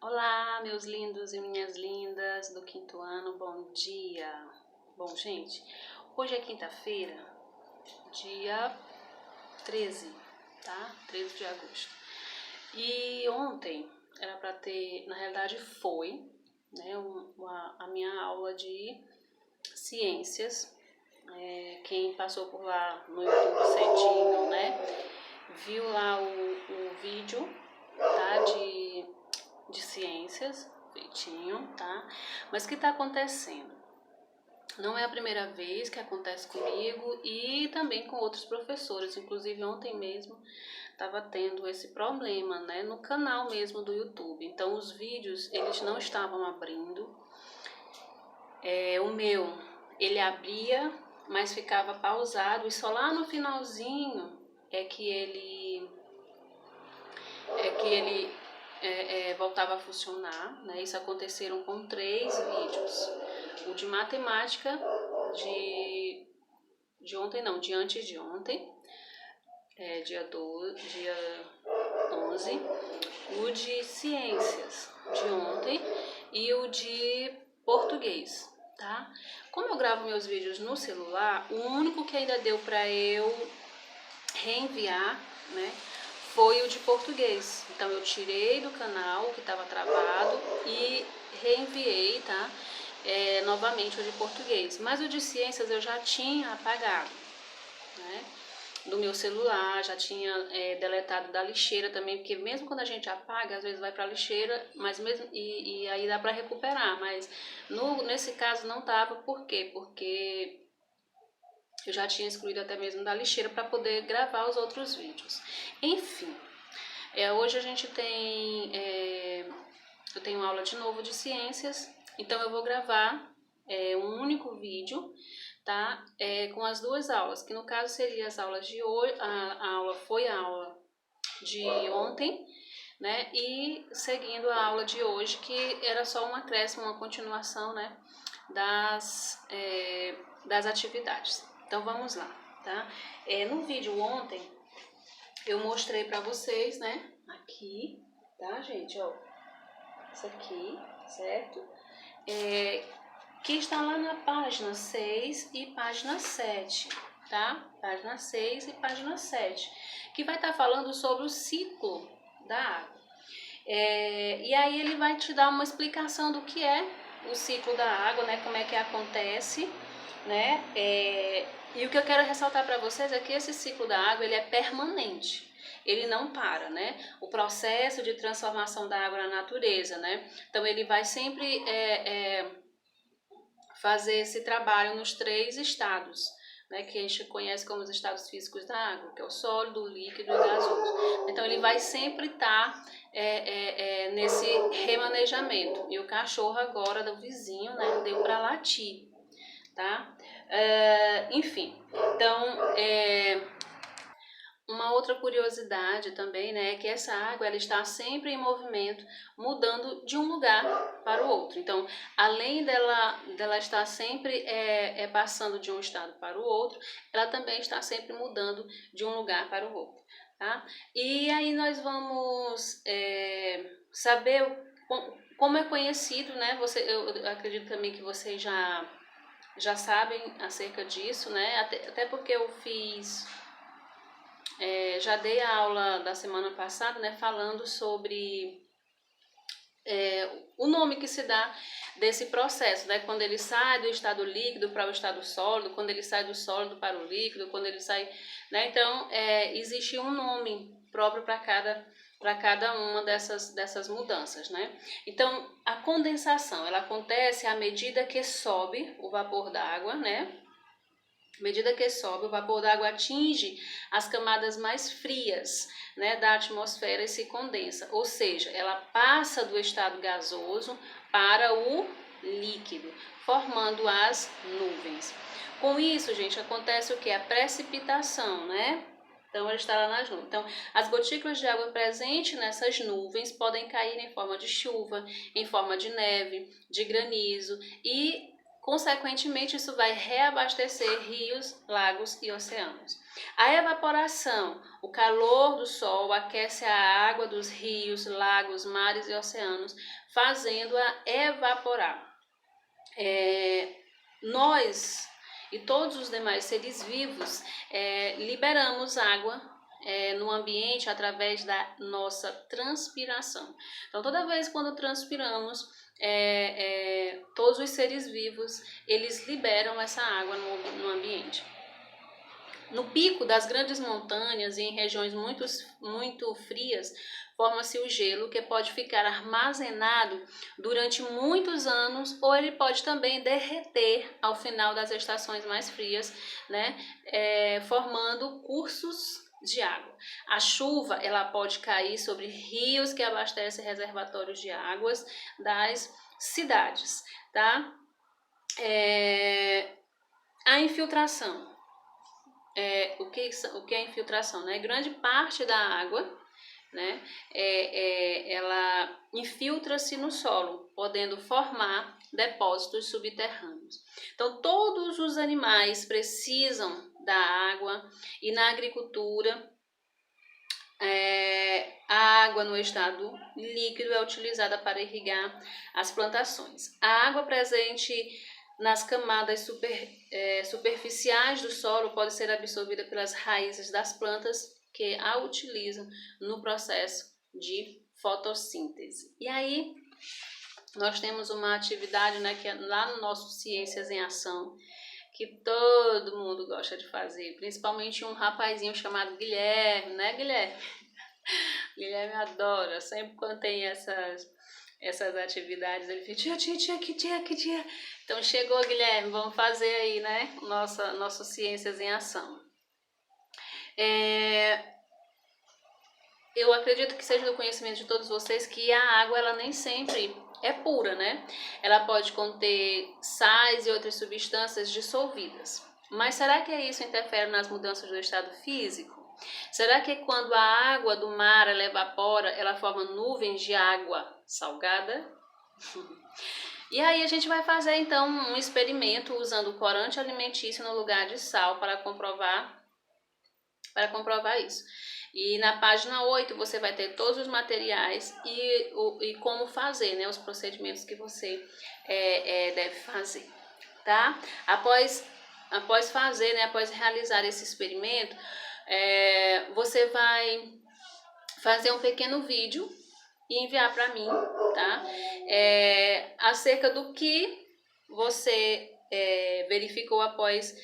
Olá, meus lindos e minhas lindas do quinto ano, bom dia! Bom, gente, hoje é quinta-feira, dia 13, tá? 13 de agosto. E ontem era para ter, na realidade foi, né, a minha aula de ciências. Quem passou por lá no YouTube cedinho, né, viu lá o vídeo, tá, de ciências, feitinho, tá? Mas o que está acontecendo? Não é a primeira vez que acontece comigo e também com outros professores. Inclusive ontem mesmo estava tendo esse problema, né? No canal mesmo do YouTube. Então os vídeos, eles não estavam abrindo. O meu, ele abria, mas ficava pausado. E só lá no finalzinho é que ele voltava a funcionar, né? Isso aconteceram com 3 vídeos. O de matemática de ontem não, de antes de ontem, dia 11, o de ciências de ontem e o de português, tá? Como eu gravo meus vídeos no celular, o único que ainda deu para eu reenviar, né, foi o de português. Então eu tirei do canal que estava travado e reenviei, tá? Novamente o de português. Mas o de ciências eu já tinha apagado, né? Do meu celular, já tinha deletado da lixeira também, porque mesmo quando a gente apaga, às vezes vai para a lixeira, mas mesmo e aí dá para recuperar. Mas nesse caso não tava, por quê? Porque eu já tinha excluído até mesmo da lixeira para poder gravar os outros vídeos. Enfim, hoje a gente tem, eu tenho aula de novo de ciências, então eu vou gravar um único vídeo, tá? Com as 2 aulas, que no caso seria as aulas de hoje, a aula de ontem, né? E seguindo a aula de hoje, que era só um acréscimo, uma continuação, né? Das atividades. Então vamos lá, tá? No vídeo ontem eu mostrei pra vocês, né? Aqui, tá, gente? Ó, isso aqui, certo? Que está lá na página 6 e página 7, tá? Página 6 e página 7, que vai estar falando sobre o ciclo da água. E aí ele vai te dar uma explicação do que é o ciclo da água, né? Como é que acontece, né? E o que eu quero ressaltar para vocês é que esse ciclo da água ele é permanente. Ele não para, né? O processo de transformação da água na natureza, né? Então ele vai sempre fazer esse trabalho nos 3 estados, né, que a gente conhece como os estados físicos da água, que é o sólido, o líquido e o gasoso. Então ele vai sempre estar nesse remanejamento. E o cachorro agora do vizinho, né, deu para latir, tá? Enfim, então uma outra curiosidade também, né, é que essa água ela está sempre em movimento, mudando de um lugar para o outro. Então, além dela estar sempre passando de um estado para o outro, ela também está sempre mudando de um lugar para o outro, tá? E aí nós vamos saber como é conhecido, né? Eu acredito também que vocês já sabem acerca disso, né? Até porque eu fiz... já dei a aula da semana passada, né, falando sobre o nome que se dá desse processo, né, quando ele sai do estado líquido para o estado sólido, quando ele sai do sólido para o líquido, quando ele sai, né, então existe um nome próprio para cada uma dessas mudanças, né. Então a condensação ela acontece à medida que sobe o vapor d'água, né. À medida que sobe, o vapor d'água atinge as camadas mais frias, né, da atmosfera e se condensa, ou seja, ela passa do estado gasoso para o líquido, formando as nuvens. Com isso, gente, acontece o que? A precipitação, né? Então, ela está lá nas nuvens. Então, as gotículas de água presentes nessas nuvens podem cair em forma de chuva, em forma de neve, de granizo e Consequentemente, isso vai reabastecer rios, lagos e oceanos. A evaporação, o calor do sol aquece a água dos rios, lagos, mares e oceanos, fazendo-a evaporar. Nós e todos os demais seres vivos liberamos água no ambiente através da nossa transpiração. Então, toda vez quando transpiramos, todos os seres vivos, eles liberam essa água no ambiente. No pico das grandes montanhas e em regiões muito frias, forma-se o gelo, que pode ficar armazenado durante muitos anos, ou ele pode também derreter ao final das estações mais frias, né? Formando cursos de água. A chuva, ela pode cair sobre rios que abastecem reservatórios de águas das cidades, tá? A infiltração. O que é infiltração, né? Grande parte da água, né, ela infiltra-se no solo, podendo formar depósitos subterrâneos. Então, todos os animais precisam da água e na agricultura, a água no estado líquido é utilizada para irrigar as plantações. A água presente nas camadas superficiais do solo pode ser absorvida pelas raízes das plantas que a utilizam no processo de fotossíntese. E aí, nós temos uma atividade, né, que é lá no nosso Ciências em Ação, que todo mundo gosta de fazer, principalmente um rapazinho chamado Guilherme, né, Guilherme? Guilherme adora, sempre quando tem essas atividades, ele fica, tia, que dia? Então chegou, Guilherme, vamos fazer aí, né, nosso Ciências em Ação. Eu acredito que seja do conhecimento de todos vocês que a água, ela nem sempre é pura, né? Ela pode conter sais e outras substâncias dissolvidas. Mas será que isso interfere nas mudanças do estado físico? Será que quando a água do mar ela evapora, ela forma nuvens de água salgada? E aí a gente vai fazer então um experimento usando corante alimentício no lugar de sal para comprovar isso. E na página 8 você vai ter todos os materiais e como fazer, né, os procedimentos que você deve fazer, tá? Após fazer, né, após realizar esse experimento, você vai fazer um pequeno vídeo e enviar para mim, tá? Acerca do que você verificou após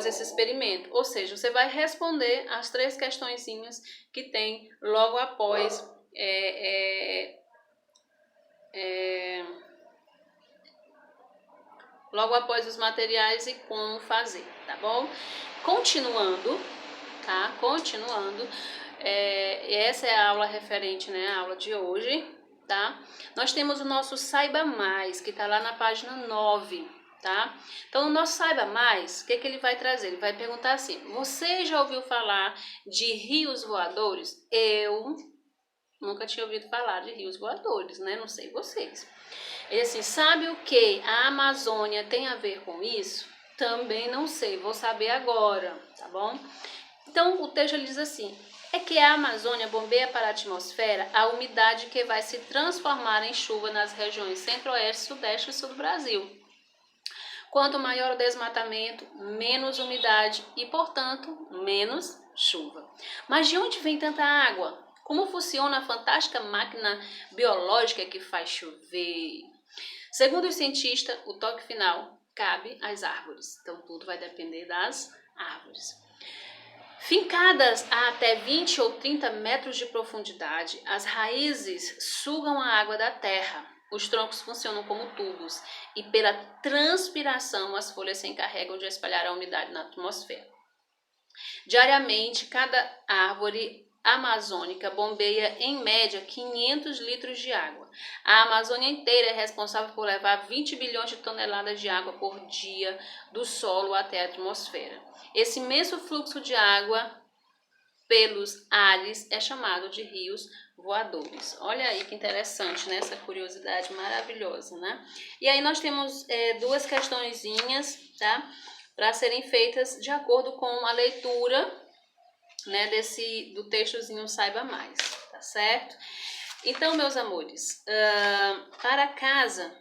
esse experimento. Ou seja, você vai responder as 3 questõezinhas que tem logo após os materiais e como fazer, tá bom? Continuando, tá? Essa é a aula referente, né? A aula de hoje, tá? Nós temos o nosso Saiba Mais, que tá lá na página 9, tá? Então, no nosso Saiba Mais, o que ele vai trazer? Ele vai perguntar assim: você já ouviu falar de rios voadores? Eu nunca tinha ouvido falar de rios voadores, né? Não sei vocês. Ele assim, sabe o que a Amazônia tem a ver com isso? Também não sei, vou saber agora, tá bom? Então, o texto ele diz assim: é que a Amazônia bombeia para a atmosfera a umidade que vai se transformar em chuva nas regiões centro-oeste, sudeste e sul do Brasil. Quanto maior o desmatamento, menos umidade e, portanto, menos chuva. Mas de onde vem tanta água? Como funciona a fantástica máquina biológica que faz chover? Segundo os cientistas, o toque final cabe às árvores. Então, tudo vai depender das árvores. Fincadas a até 20 ou 30 metros de profundidade, as raízes sugam a água da terra. Os troncos funcionam como tubos e pela transpiração as folhas se encarregam de espalhar a umidade na atmosfera. Diariamente, cada árvore amazônica bombeia em média 500 litros de água. A Amazônia inteira é responsável por levar 20 bilhões de toneladas de água por dia do solo até a atmosfera. Esse imenso fluxo de água pelos ares é chamado de rios voadores. Olha aí que interessante, né? Essa curiosidade maravilhosa, né? E aí nós temos duas questõezinhas, tá? Para serem feitas de acordo com a leitura, né, do textozinho Saiba Mais, tá certo? Então, meus amores, para casa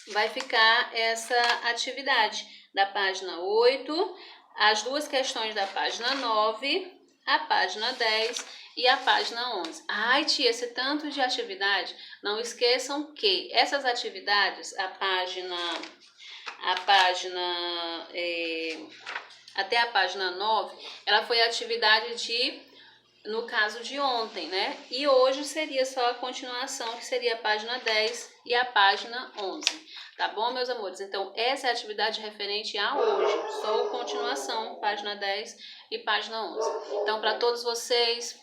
vai ficar essa atividade da página 8, as duas questões da página 9, a página 10 e a página 11. Ai, tia, esse tanto de atividade, não esqueçam que essas atividades, até a página 9, ela foi a atividade no caso de ontem, né? E hoje seria só a continuação, que seria a página 10 e a página 11. Tá bom, meus amores? Então, essa é a atividade referente a hoje. Só a continuação, página 10 e página 11. Então, para todos vocês,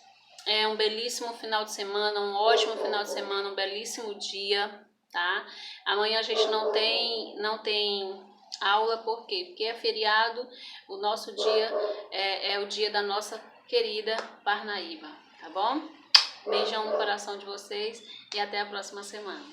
um belíssimo final de semana, um ótimo final de semana, um belíssimo dia, tá? Amanhã a gente não tem aula, por quê? Porque é feriado, o nosso dia é o dia da nossa querida Parnaíba, tá bom? Beijão no coração de vocês e até a próxima semana.